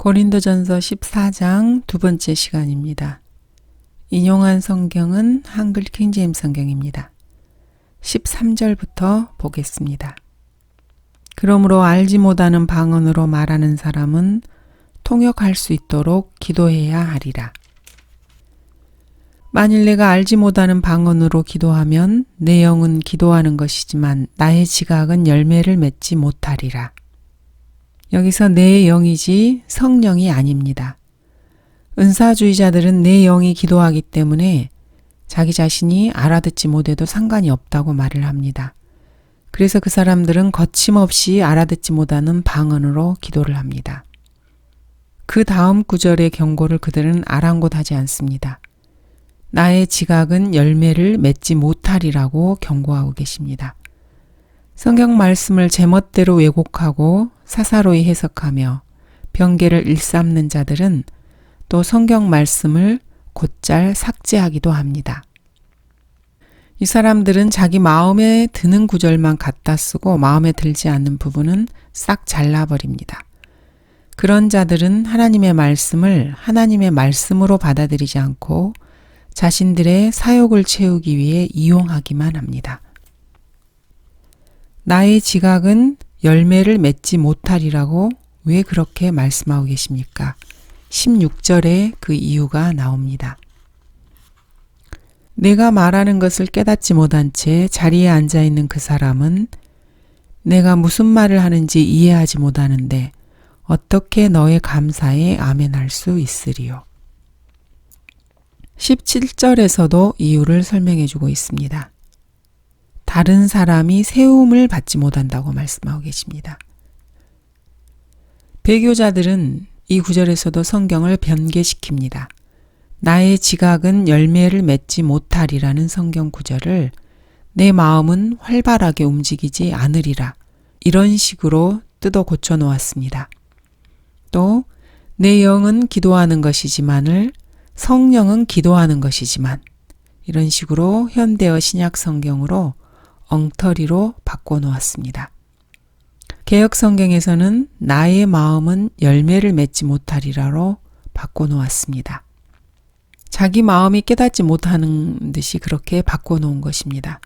고린도전서 14장 두 번째 시간입니다. 인용한 성경은 한글 킹제임스 성경입니다. 13절부터 보겠습니다. 그러므로 알지 못하는 방언으로 말하는 사람은 통역할 수 있도록 기도해야 하리라. 만일 내가 알지 못하는 방언으로 기도하면 내 영은 기도하는 것이지만 나의 지각은 열매를 맺지 못하리라. 여기서 내 영이지 성령이 아닙니다. 은사주의자들은 내 영이 기도하기 때문에 자기 자신이 알아듣지 못해도 상관이 없다고 말을 합니다. 그래서 그 사람들은 거침없이 알아듣지 못하는 방언으로 기도를 합니다. 그 다음 구절의 경고를 그들은 아랑곳하지 않습니다. 나의 지각은 열매를 맺지 못하리라고 경고하고 계십니다. 성경 말씀을 제멋대로 왜곡하고 사사로이 해석하며 변개를 일삼는 자들은 또 성경 말씀을 곧잘 삭제하기도 합니다. 이 사람들은 자기 마음에 드는 구절만 갖다 쓰고 마음에 들지 않는 부분은 싹 잘라버립니다. 그런 자들은 하나님의 말씀을 하나님의 말씀으로 받아들이지 않고 자신들의 사욕을 채우기 위해 이용하기만 합니다. 나의 지각은 열매를 맺지 못하리라고 왜 그렇게 말씀하고 계십니까? 16절에 그 이유가 나옵니다. 내가 말하는 것을 깨닫지 못한 채 자리에 앉아있는 그 사람은 내가 무슨 말을 하는지 이해하지 못하는데 어떻게 너의 감사에 아멘할 수 있으리요? 17절에서도 이유를 설명해 주고 있습니다. 다른 사람이 세움을 받지 못한다고 말씀하고 계십니다. 배교자들은 이 구절에서도 성경을 변개시킵니다. 나의 지각은 열매를 맺지 못하리라는 성경 구절을 내 마음은 활발하게 움직이지 않으리라 이런 식으로 뜯어 고쳐 놓았습니다. 또 내 영은 기도하는 것이지만을 성령은 기도하는 것이지만 이런 식으로 현대어 신약 성경으로 엉터리로 바꿔놓았습니다. 개역 성경에서는 나의 마음은 열매를 맺지 못하리라로 바꿔놓았습니다. 자기 마음이 깨닫지 못하는 듯이 그렇게 바꿔놓은 것입니다.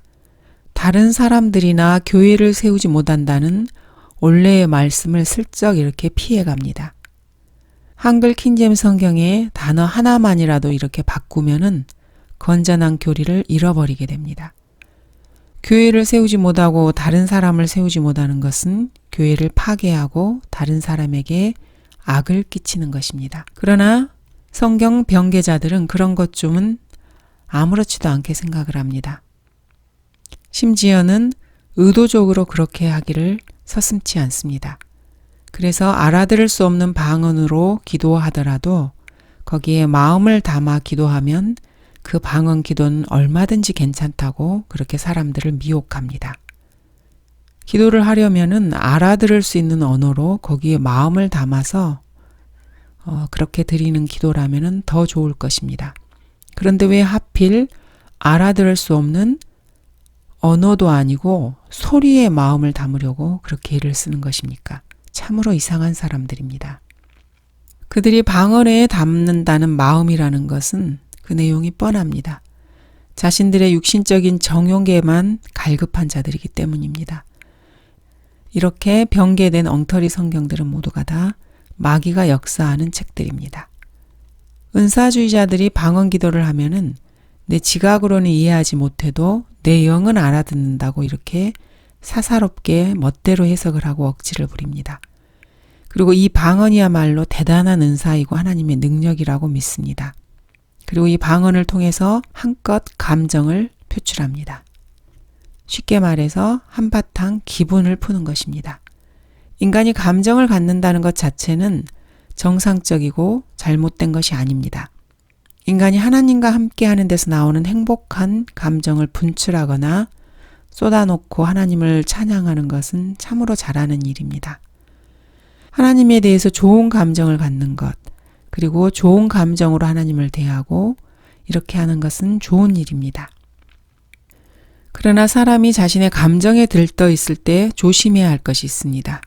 다른 사람들이나 교회를 세우지 못한다는 원래의 말씀을 슬쩍 이렇게 피해갑니다. 한글 킹제임스 성경에 단어 하나만이라도 이렇게 바꾸면은 건전한 교리를 잃어버리게 됩니다. 교회를 세우지 못하고 다른 사람을 세우지 못하는 것은 교회를 파괴하고 다른 사람에게 악을 끼치는 것입니다. 그러나 성경 변개자들은 그런 것 좀은 아무렇지도 않게 생각을 합니다. 심지어는 의도적으로 그렇게 하기를 서슴지 않습니다. 그래서 알아들을 수 없는 방언으로 기도하더라도 거기에 마음을 담아 기도하면 그 방언 기도는 얼마든지 괜찮다고 그렇게 사람들을 미혹합니다. 기도를 하려면은 알아들을 수 있는 언어로 거기에 마음을 담아서 그렇게 드리는 기도라면은 더 좋을 것입니다. 그런데 왜 하필 알아들을 수 없는 언어도 아니고 소리에 마음을 담으려고 그렇게 애를 쓰는 것입니까? 참으로 이상한 사람들입니다. 그들이 방언에 담는다는 마음이라는 것은 그 내용이 뻔합니다. 자신들의 육신적인 정욕에만 갈급한 자들이기 때문입니다. 이렇게 변개된 엉터리 성경들은 모두가 다 마귀가 역사하는 책들입니다. 은사주의자들이 방언 기도를 하면은 내 지각으로는 이해하지 못해도 내 영은 알아듣는다고 이렇게 사사롭게 멋대로 해석을 하고 억지를 부립니다. 그리고 이 방언이야말로 대단한 은사이고 하나님의 능력이라고 믿습니다. 그리고 이 방언을 통해서 한껏 감정을 표출합니다. 쉽게 말해서 한바탕 기분을 푸는 것입니다. 인간이 감정을 갖는다는 것 자체는 정상적이고 잘못된 것이 아닙니다. 인간이 하나님과 함께 하는 데서 나오는 행복한 감정을 분출하거나 쏟아놓고 하나님을 찬양하는 것은 참으로 잘하는 일입니다. 하나님에 대해서 좋은 감정을 갖는 것, 그리고 좋은 감정으로 하나님을 대하고 이렇게 하는 것은 좋은 일입니다. 그러나 사람이 자신의 감정에 들떠 있을 때 조심해야 할 것이 있습니다.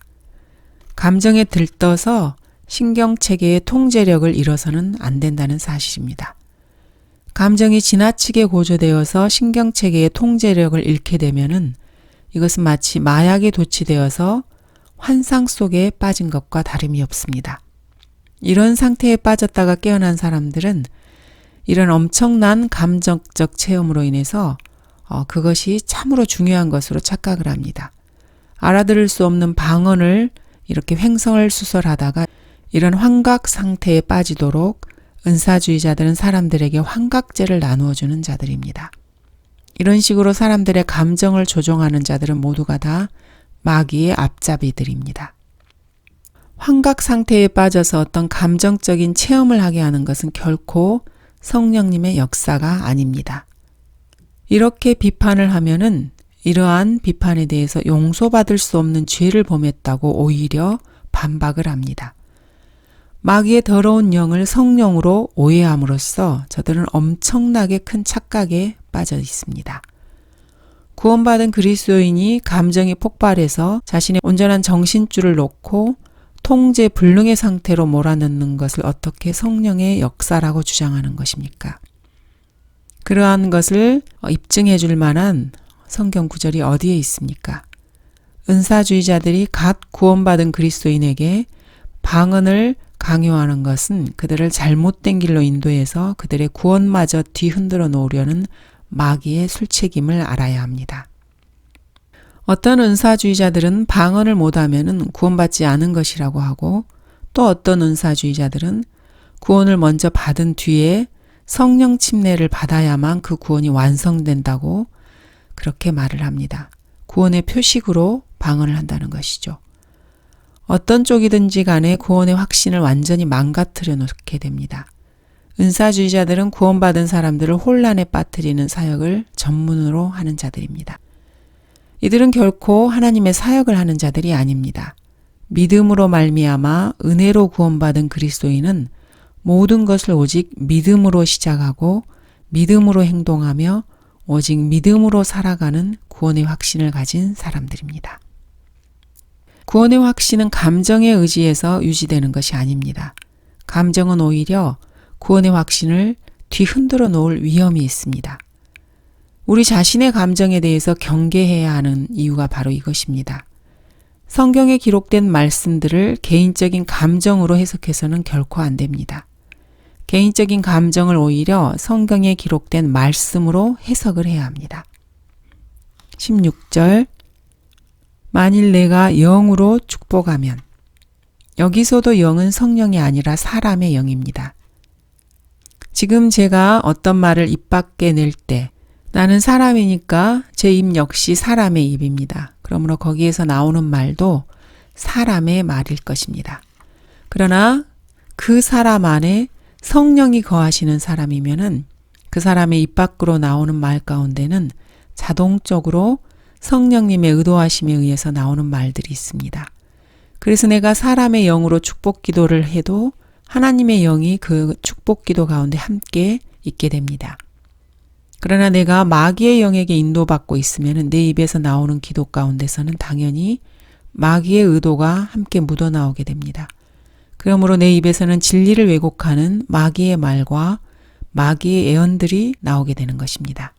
감정에 들떠서 신경체계의 통제력을 잃어서는 안 된다는 사실입니다. 감정이 지나치게 고조되어서 신경체계의 통제력을 잃게 되면은 이것은 마치 마약에 도취되어서 환상 속에 빠진 것과 다름이 없습니다. 이런 상태에 빠졌다가 깨어난 사람들은 이런 엄청난 감정적 체험으로 인해서 그것이 참으로 중요한 것으로 착각을 합니다. 알아들을 수 없는 방언을 이렇게 횡성을 수설하다가 이런 환각 상태에 빠지도록 은사주의자들은 사람들에게 환각제를 나누어주는 자들입니다. 이런 식으로 사람들의 감정을 조종하는 자들은 모두가 다 마귀의 앞잡이들입니다. 환각 상태에 빠져서 어떤 감정적인 체험을 하게 하는 것은 결코 성령님의 역사가 아닙니다. 이렇게 비판을 하면은 이러한 비판에 대해서 용서받을 수 없는 죄를 범했다고 오히려 반박을 합니다. 마귀의 더러운 영을 성령으로 오해함으로써 저들은 엄청나게 큰 착각에 빠져 있습니다. 구원받은 그리스도인이 감정이 폭발해서 자신의 온전한 정신줄을 놓고 통제 불능의 상태로 몰아넣는 것을 어떻게 성령의 역사라고 주장하는 것입니까? 그러한 것을 입증해 줄 만한 성경 구절이 어디에 있습니까? 은사주의자들이 갓 구원받은 그리스도인에게 방언을 강요하는 것은 그들을 잘못된 길로 인도해서 그들의 구원마저 뒤흔들어 놓으려는 마귀의 술책임을 알아야 합니다. 어떤 은사주의자들은 방언을 못하면 구원받지 않은 것이라고 하고 또 어떤 은사주의자들은 구원을 먼저 받은 뒤에 성령 침례를 받아야만 그 구원이 완성된다고 그렇게 말을 합니다. 구원의 표식으로 방언을 한다는 것이죠. 어떤 쪽이든지 간에 구원의 확신을 완전히 망가뜨려 놓게 됩니다. 은사주의자들은 구원받은 사람들을 혼란에 빠뜨리는 사역을 전문으로 하는 자들입니다. 이들은 결코 하나님의 사역을 하는 자들이 아닙니다. 믿음으로 말미암아 은혜로 구원받은 그리스도인은 모든 것을 오직 믿음으로 시작하고 믿음으로 행동하며 오직 믿음으로 살아가는 구원의 확신을 가진 사람들입니다. 구원의 확신은 감정에 의지해서 유지되는 것이 아닙니다. 감정은 오히려 구원의 확신을 뒤흔들어 놓을 위험이 있습니다. 우리 자신의 감정에 대해서 경계해야 하는 이유가 바로 이것입니다. 성경에 기록된 말씀들을 개인적인 감정으로 해석해서는 결코 안 됩니다. 개인적인 감정을 오히려 성경에 기록된 말씀으로 해석을 해야 합니다. 16절 만일 내가 영으로 축복하면 여기서도 영은 성령이 아니라 사람의 영입니다. 지금 제가 어떤 말을 입 밖에 낼 때 나는 사람이니까 제 입 역시 사람의 입입니다. 그러므로 거기에서 나오는 말도 사람의 말일 것입니다. 그러나 그 사람 안에 성령이 거하시는 사람이면은 그 사람의 입 밖으로 나오는 말 가운데는 자동적으로 성령님의 의도하심에 의해서 나오는 말들이 있습니다. 그래서 내가 사람의 영으로 축복 기도를 해도 하나님의 영이 그 축복 기도 가운데 함께 있게 됩니다. 그러나 내가 마귀의 영에게 인도받고 있으면 내 입에서 나오는 기도 가운데서는 당연히 마귀의 의도가 함께 묻어나오게 됩니다. 그러므로 내 입에서는 진리를 왜곡하는 마귀의 말과 마귀의 예언들이 나오게 되는 것입니다.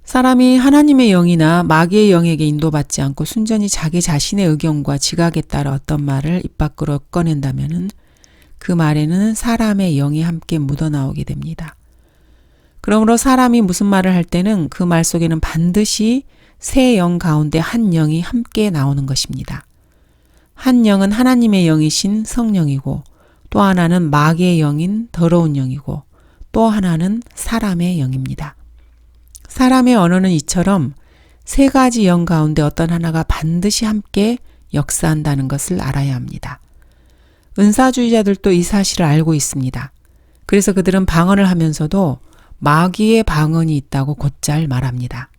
사람이 하나님의 영이나 마귀의 영에게 인도받지 않고 순전히 자기 자신의 의견과 지각에 따라 어떤 말을 입 밖으로 꺼낸다면 그 말에는 사람의 영이 함께 묻어나오게 됩니다. 그러므로 사람이 무슨 말을 할 때는 그 말 속에는 반드시 세 영 가운데 한 영이 함께 나오는 것입니다. 한 영은 하나님의 영이신 성령이고 또 하나는 마귀의 영인 더러운 영이고 또 하나는 사람의 영입니다. 사람의 언어는 이처럼 세 가지 영 가운데 어떤 하나가 반드시 함께 역사한다는 것을 알아야 합니다. 은사주의자들도 이 사실을 알고 있습니다. 그래서 그들은 방언을 하면서도 마귀의 방언이 있다고 곧잘 말합니다.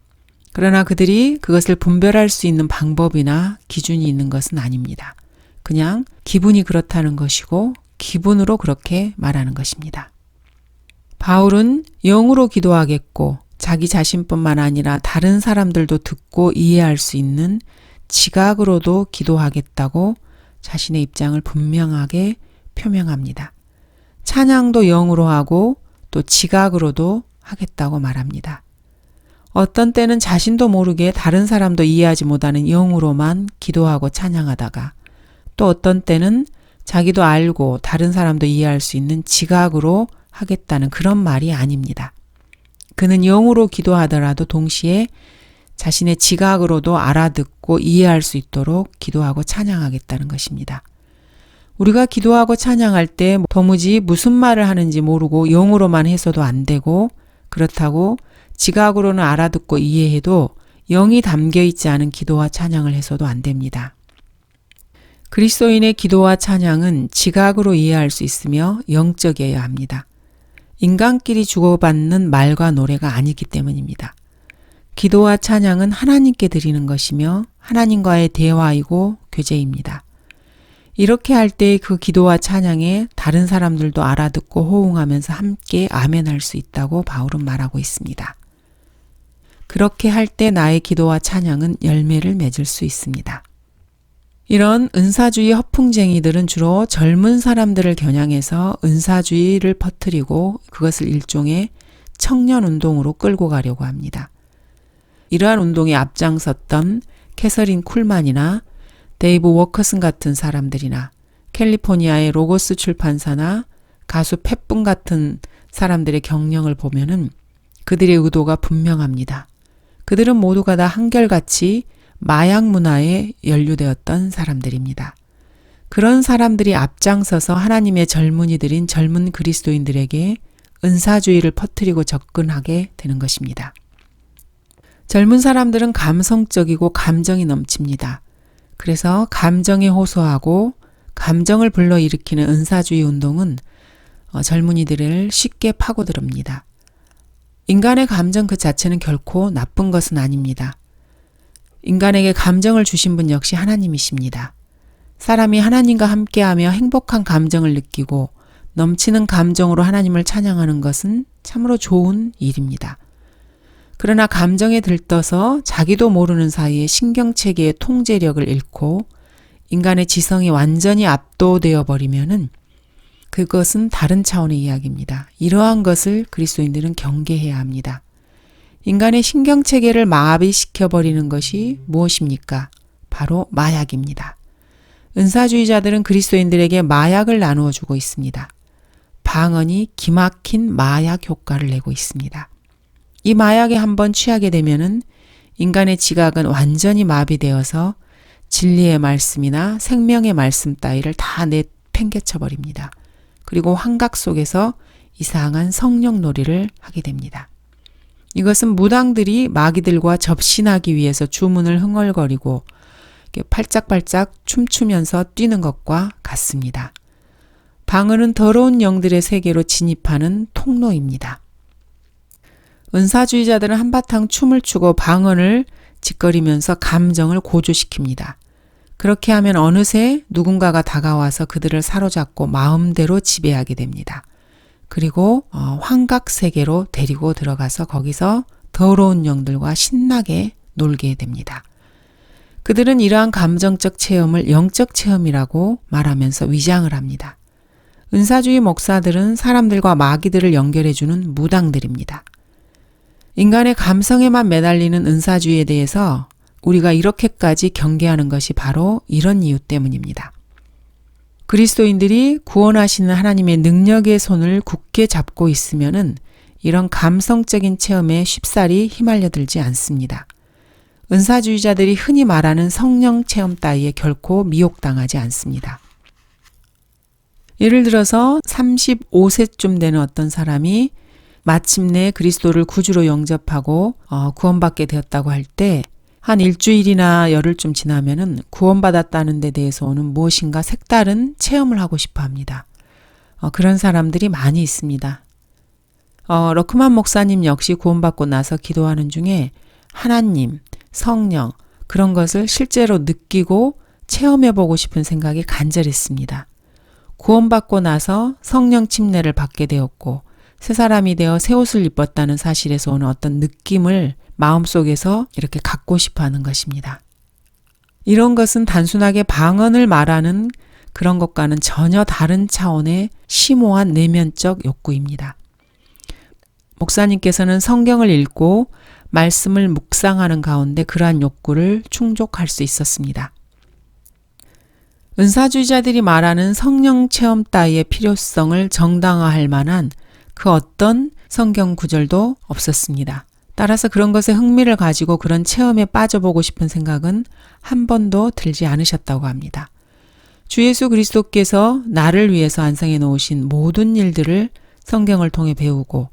그러나 그들이 그것을 분별할 수 있는 방법이나 기준이 있는 것은 아닙니다. 그냥 기분이 그렇다는 것이고 기분으로 그렇게 말하는 것입니다. 바울은 영으로 기도하겠고 자기 자신뿐만 아니라 다른 사람들도 듣고 이해할 수 있는 지각으로도 기도하겠다고 자신의 입장을 분명하게 표명합니다. 찬양도 영으로 하고 또 지각으로도 하겠다고 말합니다. 어떤 때는 자신도 모르게 다른 사람도 이해하지 못하는 영으로만 기도하고 찬양하다가 또 어떤 때는 자기도 알고 다른 사람도 이해할 수 있는 지각으로 하겠다는 그런 말이 아닙니다. 그는 영으로 기도하더라도 동시에 자신의 지각으로도 알아듣고 이해할 수 있도록 기도하고 찬양하겠다는 것입니다. 우리가 기도하고 찬양할 때 도무지 무슨 말을 하는지 모르고 영으로만 해서도 안 되고 그렇다고 지각으로는 알아듣고 이해해도 영이 담겨 있지 않은 기도와 찬양을 해서도 안 됩니다. 그리스도인의 기도와 찬양은 지각으로 이해할 수 있으며 영적이어야 합니다. 인간끼리 주고받는 말과 노래가 아니기 때문입니다. 기도와 찬양은 하나님께 드리는 것이며 하나님과의 대화이고 교제입니다. 이렇게 할 때 그 기도와 찬양에 다른 사람들도 알아듣고 호응하면서 함께 아멘할 수 있다고 바울은 말하고 있습니다. 그렇게 할 때 나의 기도와 찬양은 열매를 맺을 수 있습니다. 이런 은사주의 허풍쟁이들은 주로 젊은 사람들을 겨냥해서 은사주의를 퍼뜨리고 그것을 일종의 청년운동으로 끌고 가려고 합니다. 이러한 운동에 앞장섰던 캐서린 쿨만이나 데이브 워커슨 같은 사람들이나 캘리포니아의 로고스 출판사나 가수 팻분 같은 사람들의 경력을 보면은 그들의 의도가 분명합니다. 그들은 모두가 다 한결같이 마약 문화에 연루되었던 사람들입니다. 그런 사람들이 앞장서서 하나님의 젊은이들인 젊은 그리스도인들에게 은사주의를 퍼뜨리고 접근하게 되는 것입니다. 젊은 사람들은 감성적이고 감정이 넘칩니다. 그래서 감정에 호소하고 감정을 불러일으키는 은사주의 운동은 젊은이들을 쉽게 파고듭니다. 인간의 감정 그 자체는 결코 나쁜 것은 아닙니다. 인간에게 감정을 주신 분 역시 하나님이십니다. 사람이 하나님과 함께하며 행복한 감정을 느끼고 넘치는 감정으로 하나님을 찬양하는 것은 참으로 좋은 일입니다. 그러나 감정에 들떠서 자기도 모르는 사이에 신경체계의 통제력을 잃고 인간의 지성이 완전히 압도되어 버리면은 그것은 다른 차원의 이야기입니다. 이러한 것을 그리스도인들은 경계해야 합니다. 인간의 신경체계를 마비시켜버리는 것이 무엇입니까? 바로 마약입니다. 은사주의자들은 그리스도인들에게 마약을 나누어 주고 있습니다. 방언이 기막힌 마약 효과를 내고 있습니다. 이 마약에 한번 취하게 되면은 인간의 지각은 완전히 마비되어서 진리의 말씀이나 생명의 말씀 따위를 다 내팽개쳐 버립니다. 그리고 환각 속에서 이상한 성령놀이를 하게 됩니다. 이것은 무당들이 마귀들과 접신하기 위해서 주문을 흥얼거리고 팔짝팔짝 춤추면서 뛰는 것과 같습니다. 방언은 더러운 영들의 세계로 진입하는 통로입니다. 은사주의자들은 한바탕 춤을 추고 방언을 짓거리면서 감정을 고조시킵니다. 그렇게 하면 어느새 누군가가 다가와서 그들을 사로잡고 마음대로 지배하게 됩니다. 그리고 환각세계로 데리고 들어가서 거기서 더러운 영들과 신나게 놀게 됩니다. 그들은 이러한 감정적 체험을 영적 체험이라고 말하면서 위장을 합니다. 은사주의 목사들은 사람들과 마귀들을 연결해주는 무당들입니다. 인간의 감성에만 매달리는 은사주의에 대해서 우리가 이렇게까지 경계하는 것이 바로 이런 이유 때문입니다. 그리스도인들이 구원하시는 하나님의 능력의 손을 굳게 잡고 있으면은 이런 감성적인 체험에 쉽사리 휘말려들지 않습니다. 은사주의자들이 흔히 말하는 성령 체험 따위에 결코 미혹당하지 않습니다. 예를 들어서 35세쯤 되는 어떤 사람이 마침내 그리스도를 구주로 영접하고 구원받게 되었다고 할 때 한 일주일이나 열흘쯤 지나면은 구원받았다는 데 대해서 오는 무엇인가 색다른 체험을 하고 싶어 합니다. 그런 사람들이 많이 있습니다. 러크만 목사님 역시 구원받고 나서 기도하는 중에 하나님, 성령 그런 것을 실제로 느끼고 체험해보고 싶은 생각이 간절했습니다. 구원받고 나서 성령 침례를 받게 되었고 새 사람이 되어 새 옷을 입었다는 사실에서 오는 어떤 느낌을 마음속에서 이렇게 갖고 싶어 하는 것입니다. 이런 것은 단순하게 방언을 말하는 그런 것과는 전혀 다른 차원의 심오한 내면적 욕구입니다. 목사님께서는 성경을 읽고 말씀을 묵상하는 가운데 그러한 욕구를 충족할 수 있었습니다. 은사주의자들이 말하는 성령 체험 따위의 필요성을 정당화할 만한 그 어떤 성경 구절도 없었습니다. 따라서 그런 것에 흥미를 가지고 그런 체험에 빠져보고 싶은 생각은 한 번도 들지 않으셨다고 합니다. 주 예수 그리스도께서 나를 위해서 안상해 놓으신 모든 일들을 성경을 통해 배우고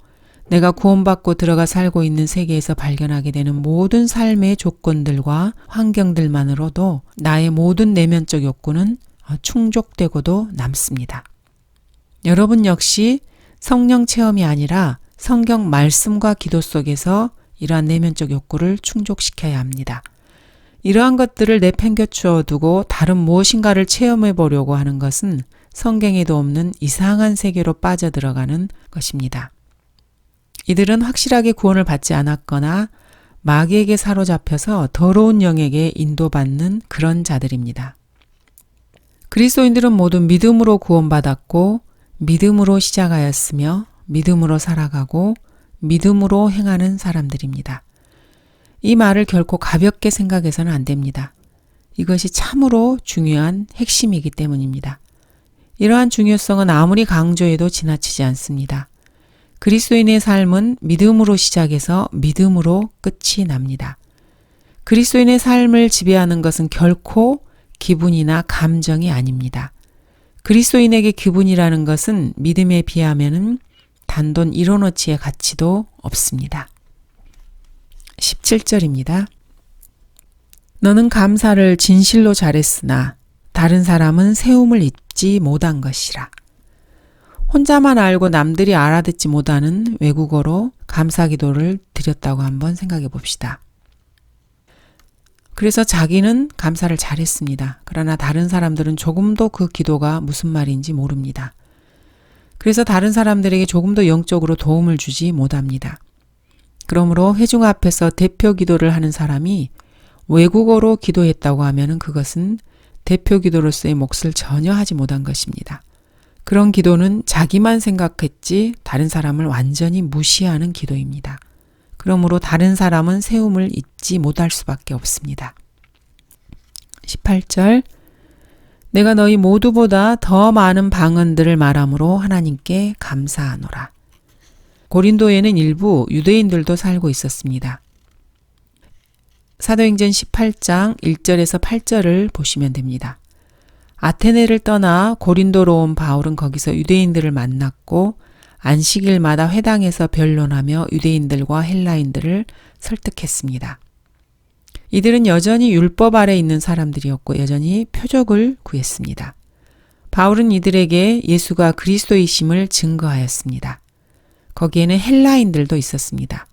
내가 구원받고 들어가 살고 있는 세계에서 발견하게 되는 모든 삶의 조건들과 환경들만으로도 나의 모든 내면적 욕구는 충족되고도 남습니다. 여러분 역시 성령 체험이 아니라 성경 말씀과 기도 속에서 이러한 내면적 욕구를 충족시켜야 합니다. 이러한 것들을 내팽겨치워 두고 다른 무엇인가를 체험해 보려고 하는 것은 성경에도 없는 이상한 세계로 빠져들어가는 것입니다. 이들은 확실하게 구원을 받지 않았거나 마귀에게 사로잡혀서 더러운 영에게 인도받는 그런 자들입니다. 그리스도인들은 모두 믿음으로 구원받았고 믿음으로 시작하였으며 믿음으로 살아가고 믿음으로 행하는 사람들입니다. 이 말을 결코 가볍게 생각해서는 안 됩니다. 이것이 참으로 중요한 핵심이기 때문입니다. 이러한 중요성은 아무리 강조해도 지나치지 않습니다. 그리스도인의 삶은 믿음으로 시작해서 믿음으로 끝이 납니다. 그리스도인의 삶을 지배하는 것은 결코 기분이나 감정이 아닙니다. 그리스도인에게 기분이라는 것은 믿음에 비하면은 단돈 1원어치의 가치도 없습니다. 17절입니다. 너는 감사를 진실로 잘했으나 다른 사람은 세움을 잊지 못한 것이라. 혼자만 알고 남들이 알아듣지 못하는 외국어로 감사기도를 드렸다고 한번 생각해 봅시다. 그래서 자기는 감사를 잘했습니다. 그러나 다른 사람들은 조금도 그 기도가 무슨 말인지 모릅니다. 그래서 다른 사람들에게 조금도 영적으로 도움을 주지 못합니다. 그러므로 회중 앞에서 대표 기도를 하는 사람이 외국어로 기도했다고 하면 그것은 대표 기도로서의 몫을 전혀 하지 못한 것입니다. 그런 기도는 자기만 생각했지 다른 사람을 완전히 무시하는 기도입니다. 그러므로 다른 사람은 세움을 잊지 못할 수밖에 없습니다. 18절 내가 너희 모두보다 더 많은 방언들을 말함으로 하나님께 감사하노라. 고린도에는 일부 유대인들도 살고 있었습니다. 사도행전 18장 1절에서 8절을 보시면 됩니다. 아테네를 떠나 고린도로 온 바울은 거기서 유대인들을 만났고 안식일마다 회당에서 변론하며 유대인들과 헬라인들을 설득했습니다. 이들은 여전히 율법 아래 있는 사람들이었고 여전히 표적을 구했습니다. 바울은 이들에게 예수가 그리스도이심을 증거하였습니다. 거기에는 헬라인들도 있었습니다.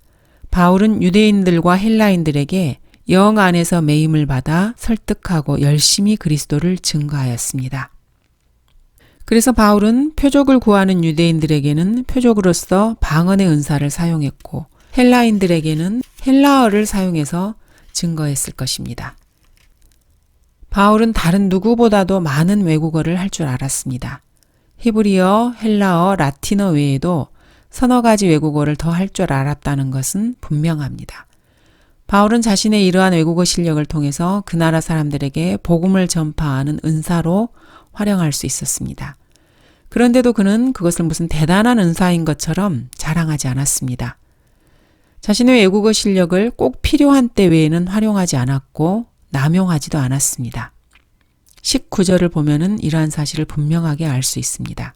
바울은 유대인들과 헬라인들에게 영 안에서 매임을 받아 설득하고 열심히 그리스도를 증거하였습니다. 그래서 바울은 표적을 구하는 유대인들에게는 표적으로서 방언의 은사를 사용했고 헬라인들에게는 헬라어를 사용해서 증거했을 것입니다. 바울은 다른 누구보다도 많은 외국어를 할 줄 알았습니다. 히브리어, 헬라어, 라틴어 외에도 서너 가지 외국어를 더 할 줄 알았다는 것은 분명합니다. 바울은 자신의 이러한 외국어 실력을 통해서 그 나라 사람들에게 복음을 전파하는 은사로 활용할 수 있었습니다. 그런데도 그는 그것을 무슨 대단한 은사인 것처럼 자랑하지 않았습니다. 자신의 외국어 실력을 꼭 필요한 때 외에는 활용하지 않았고 남용하지도 않았습니다. 19절을 보면은 이러한 사실을 분명하게 알 수 있습니다.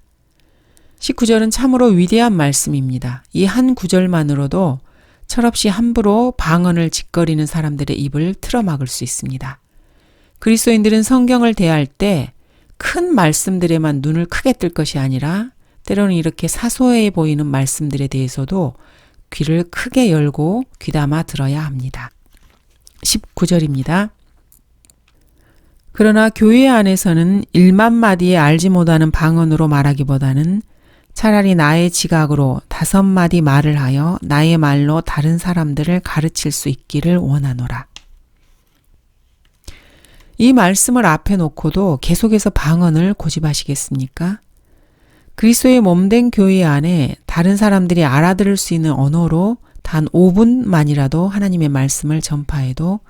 19절은 참으로 위대한 말씀입니다. 이 한 구절만으로도 철없이 함부로 방언을 짓거리는 사람들의 입을 틀어막을 수 있습니다. 그리스도인들은 성경을 대할 때 큰 말씀들에만 눈을 크게 뜰 것이 아니라 때로는 이렇게 사소해 보이는 말씀들에 대해서도 귀를 크게 열고 귀담아 들어야 합니다. 19절입니다. 그러나 교회 안에서는 1만 마디에 알지 못하는 방언으로 말하기보다는 차라리 나의 지각으로 5마디 말을 하여 나의 말로 다른 사람들을 가르칠 수 있기를 원하노라. 이 말씀을 앞에 놓고도 계속해서 방언을 고집하시겠습니까? 그리스도의 몸된 교회 안에 다른 사람들이 알아들을 수 있는 언어로 단 5분만이라도 하나님의 말씀을 전파해도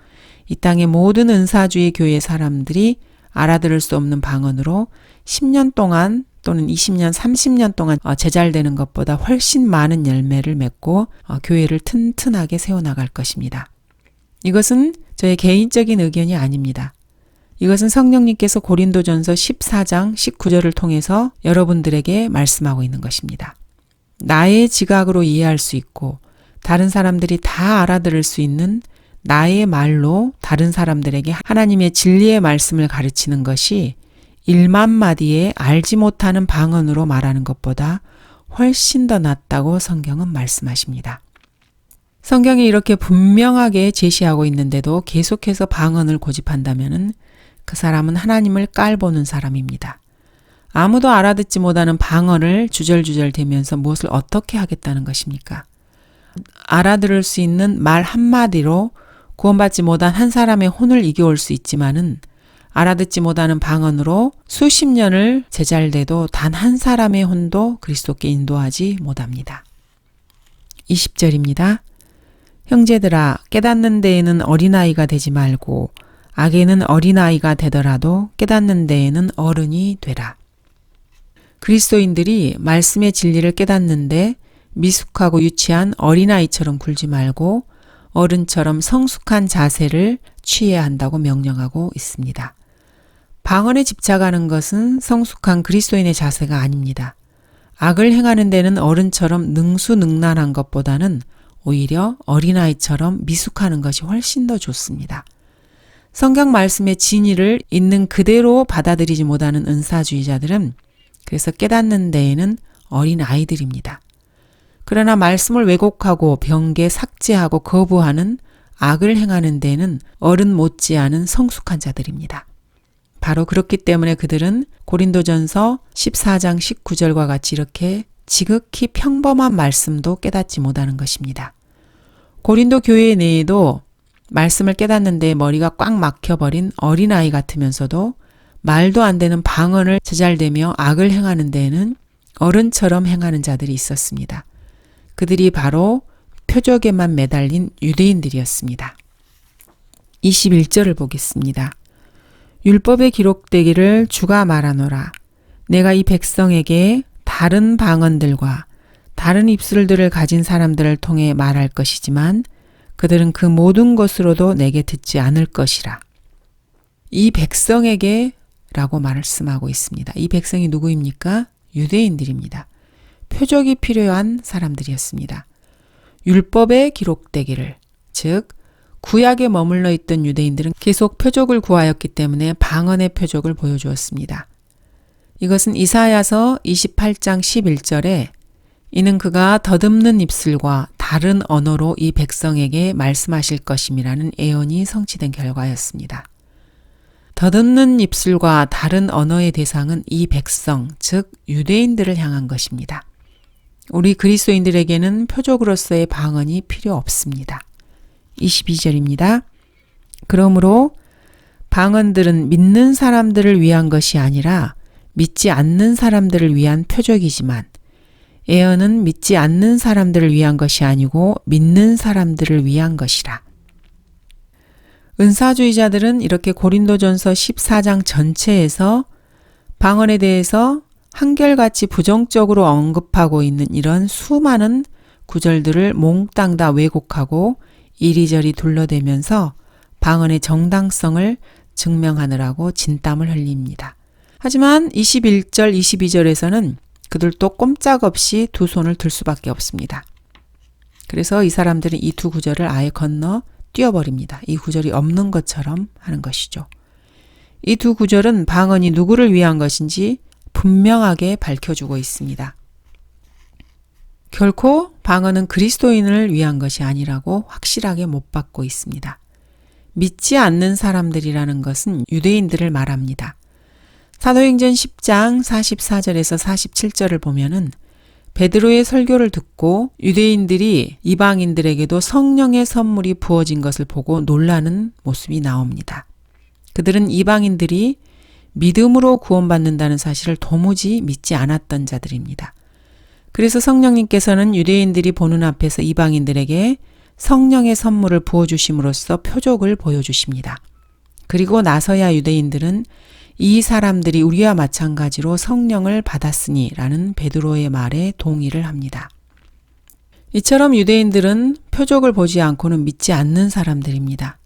이 땅의 모든 은사주의 교회 사람들이 알아들을 수 없는 방언으로 10년 동안 또는 20년, 30년 동안 제잘되는 것보다 훨씬 많은 열매를 맺고 교회를 튼튼하게 세워나갈 것입니다. 이것은 저의 개인적인 의견이 아닙니다. 이것은 성령님께서 고린도전서 14장 19절을 통해서 여러분들에게 말씀하고 있는 것입니다. 나의 지각으로 이해할 수 있고 다른 사람들이 다 알아들을 수 있는 나의 말로 다른 사람들에게 하나님의 진리의 말씀을 가르치는 것이 1만 마디의 알지 못하는 방언으로 말하는 것보다 훨씬 더 낫다고 성경은 말씀하십니다. 성경이 이렇게 분명하게 제시하고 있는데도 계속해서 방언을 고집한다면 그 사람은 하나님을 깔보는 사람입니다. 아무도 알아듣지 못하는 방언을 주절주절 대면서 무엇을 어떻게 하겠다는 것입니까? 알아들을 수 있는 말 한마디로 구원받지 못한 한 사람의 혼을 이겨올 수 있지만은 알아듣지 못하는 방언으로 수십 년을 제잘돼도 단 한 사람의 혼도 그리스도께 인도하지 못합니다. 20절입니다. 형제들아, 깨닫는 데에는 어린아이가 되지 말고 악에는 어린아이가 되더라도 깨닫는 데에는 어른이 되라. 그리스도인들이 말씀의 진리를 깨닫는데 미숙하고 유치한 어린아이처럼 굴지 말고 어른처럼 성숙한 자세를 취해야 한다고 명령하고 있습니다. 방언에 집착하는 것은 성숙한 그리스도인의 자세가 아닙니다. 악을 행하는 데는 어른처럼 능수능란한 것보다는 오히려 어린아이처럼 미숙하는 것이 훨씬 더 좋습니다. 성경 말씀의 진리를 있는 그대로 받아들이지 못하는 은사주의자들은 그래서 깨닫는 데에는 어린아이들입니다. 그러나 말씀을 왜곡하고 변개, 삭제하고 거부하는 악을 행하는 데에는 어른 못지않은 성숙한 자들입니다. 바로 그렇기 때문에 그들은 고린도전서 14장 19절과 같이 이렇게 지극히 평범한 말씀도 깨닫지 못하는 것입니다. 고린도 교회 내에도 말씀을 깨닫는 데 머리가 꽉 막혀버린 어린아이 같으면서도 말도 안 되는 방언을 제잘되며 악을 행하는 데에는 어른처럼 행하는 자들이 있었습니다. 그들이 바로 표적에만 매달린 유대인들이었습니다. 21절을 보겠습니다. 율법에 기록되기를 주가 말하노라. 내가 이 백성에게 다른 방언들과 다른 입술들을 가진 사람들을 통해 말할 것이지만 그들은 그 모든 것으로도 내게 듣지 않을 것이라. 이 백성에게 라고 말씀하고 있습니다. 이 백성이 누구입니까? 유대인들입니다. 표적이 필요한 사람들이었습니다. 율법에 기록되기를, 즉 구약에 머물러 있던 유대인들은 계속 표적을 구하였기 때문에 방언의 표적을 보여주었습니다. 이것은 이사야서 28장 11절에 이는 그가 더듬는 입술과 다른 언어로 이 백성에게 말씀하실 것임이라는 예언이 성취된 결과였습니다. 더듬는 입술과 다른 언어의 대상은 이 백성, 즉 유대인들을 향한 것입니다. 우리 그리스도인들에게는 표적으로서의 방언이 필요 없습니다. 22절입니다. 그러므로 방언들은 믿는 사람들을 위한 것이 아니라 믿지 않는 사람들을 위한 표적이지만 예언은 믿지 않는 사람들을 위한 것이 아니고 믿는 사람들을 위한 것이라. 은사주의자들은 이렇게 고린도전서 14장 전체에서 방언에 대해서 한결같이 부정적으로 언급하고 있는 이런 수많은 구절들을 몽땅 다 왜곡하고 이리저리 둘러대면서 방언의 정당성을 증명하느라고 진땀을 흘립니다. 하지만 21절, 22절에서는 그들도 꼼짝없이 두 손을 들 수밖에 없습니다. 그래서 이 사람들은 이 두 구절을 아예 건너 뛰어버립니다. 이 구절이 없는 것처럼 하는 것이죠. 이 두 구절은 방언이 누구를 위한 것인지 분명하게 밝혀주고 있습니다. 결코 방언은 그리스도인을 위한 것이 아니라고 확실하게 못 받고 있습니다. 믿지 않는 사람들이라는 것은 유대인들을 말합니다. 사도행전 10장 44절에서 47절을 보면은 베드로의 설교를 듣고 유대인들이 이방인들에게도 성령의 선물이 부어진 것을 보고 놀라는 모습이 나옵니다. 그들은 이방인들이 믿음으로 구원받는다는 사실을 도무지 믿지 않았던 자들입니다. 그래서 성령님께서는 유대인들이 보는 앞에서 이방인들에게 성령의 선물을 부어주심으로써 표적을 보여주십니다. 그리고 나서야 유대인들은 이 사람들이 우리와 마찬가지로 성령을 받았으니 라는 베드로의 말에 동의를 합니다. 이처럼 유대인들은 표적을 보지 않고는 믿지 않는 사람들입니다.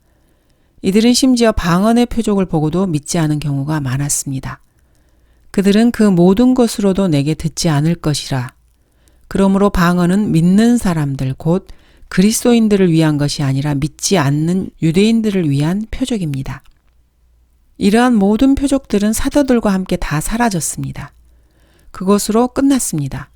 이들은 심지어 방언의 표적을 보고도 믿지 않은 경우가 많았습니다. 그들은 그 모든 것으로도 내게 듣지 않을 것이라. 그러므로 방언은 믿는 사람들 곧 그리스도인들을 위한 것이 아니라 믿지 않는 유대인들을 위한 표적입니다. 이러한 모든 표적들은 사도들과 함께 다 사라졌습니다. 그것으로 끝났습니다.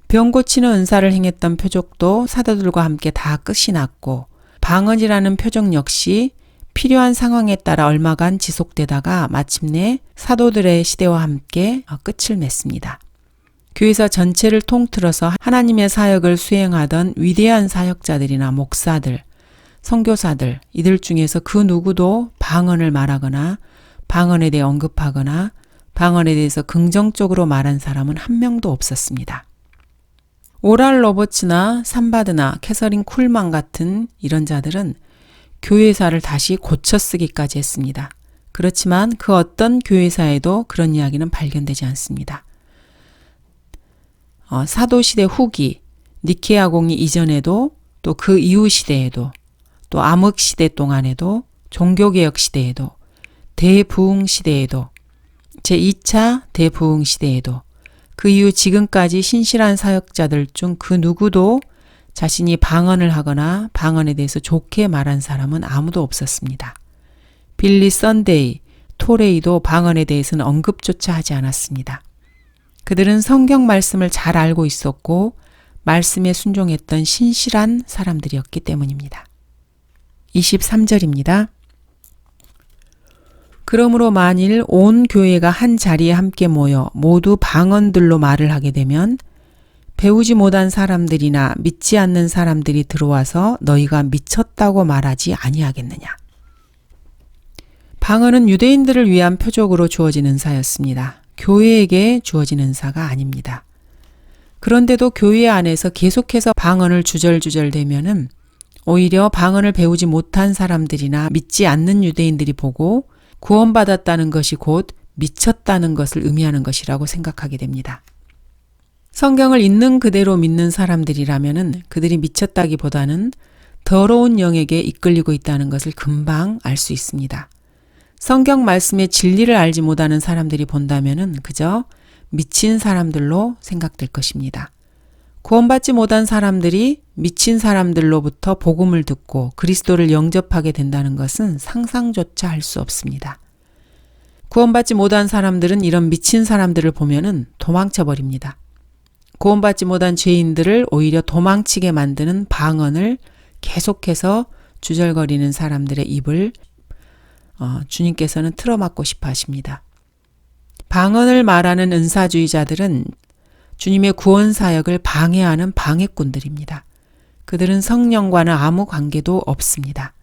병 고치는 은사를 행했던 표적도 사도들과 함께 다 끝이 났고 방언이라는 표적 역시 필요한 상황에 따라 얼마간 지속되다가 마침내 사도들의 시대와 함께 끝을 맺습니다. 교회사 전체를 통틀어서 하나님의 사역을 수행하던 위대한 사역자들이나 목사들, 선교사들 이들 중에서 그 누구도 방언을 말하거나 방언에 대해 언급하거나 방언에 대해서 긍정적으로 말한 사람은 한 명도 없었습니다. 오랄 로버츠나 삼바드나 캐서린 쿨만 같은 이런 자들은 교회사를 다시 고쳐쓰기까지 했습니다. 그렇지만 그 어떤 교회사에도 그런 이야기는 발견되지 않습니다. 사도시대 후기, 니케아 공의 이전에도 또 그 이후 시대에도 또 암흑시대 동안에도 종교개혁 시대에도 대부흥 시대에도 제2차 대부흥 시대에도 그 이후 지금까지 신실한 사역자들 중 그 누구도 자신이 방언을 하거나 방언에 대해서 좋게 말한 사람은 아무도 없었습니다. 빌리 썬데이, 토레이도 방언에 대해서는 언급조차 하지 않았습니다. 그들은 성경 말씀을 잘 알고 있었고 말씀에 순종했던 신실한 사람들이었기 때문입니다. 23절입니다. 그러므로 만일 온 교회가 한 자리에 함께 모여 모두 방언들로 말을 하게 되면 배우지 못한 사람들이나 믿지 않는 사람들이 들어와서 너희가 미쳤다고 말하지 아니하겠느냐. 방언은 유대인들을 위한 표적으로 주어진 은사였습니다. 교회에게 주어진 은사가 아닙니다. 그런데도 교회 안에서 계속해서 방언을 주절주절 대면은 오히려 방언을 배우지 못한 사람들이나 믿지 않는 유대인들이 보고 구원받았다는 것이 곧 미쳤다는 것을 의미하는 것이라고 생각하게 됩니다. 성경을 있는 그대로 믿는 사람들이라면은 그들이 미쳤다기보다는 더러운 영에게 이끌리고 있다는 것을 금방 알 수 있습니다. 성경 말씀의 진리를 알지 못하는 사람들이 본다면은 그저 미친 사람들로 생각될 것입니다. 구원받지 못한 사람들이 미친 사람들로부터 복음을 듣고 그리스도를 영접하게 된다는 것은 상상조차 할 수 없습니다. 구원받지 못한 사람들은 이런 미친 사람들을 보면은 도망쳐 버립니다. 구원받지 못한 죄인들을 오히려 도망치게 만드는 방언을 계속해서 주절거리는 사람들의 입을 주님께서는 틀어막고 싶어 하십니다. 방언을 말하는 은사주의자들은 주님의 구원 사역을 방해하는 방해꾼들입니다. 그들은 성령과는 아무 관계도 없습니다.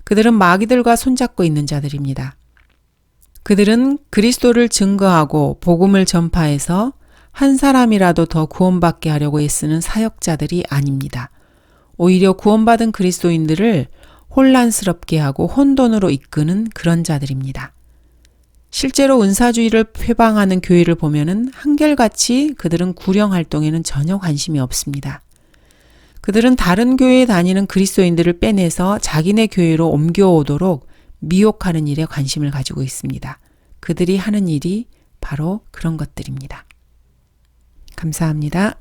그들은 마귀들과 손잡고 있는 자들입니다. 그들은 그리스도를 증거하고 복음을 전파해서 한 사람이라도 더 구원받게 하려고 애쓰는 사역자들이 아닙니다. 오히려 구원받은 그리스도인들을 혼란스럽게 하고 혼돈으로 이끄는 그런 자들입니다. 실제로 은사주의를 표방하는 교회를 보면은 한결같이 그들은 구령 활동에는 전혀 관심이 없습니다. 그들은 다른 교회에 다니는 그리스도인들을 빼내서 자기네 교회로 옮겨오도록 미혹하는 일에 관심을 가지고 있습니다. 그들이 하는 일이 바로 그런 것들입니다. 감사합니다.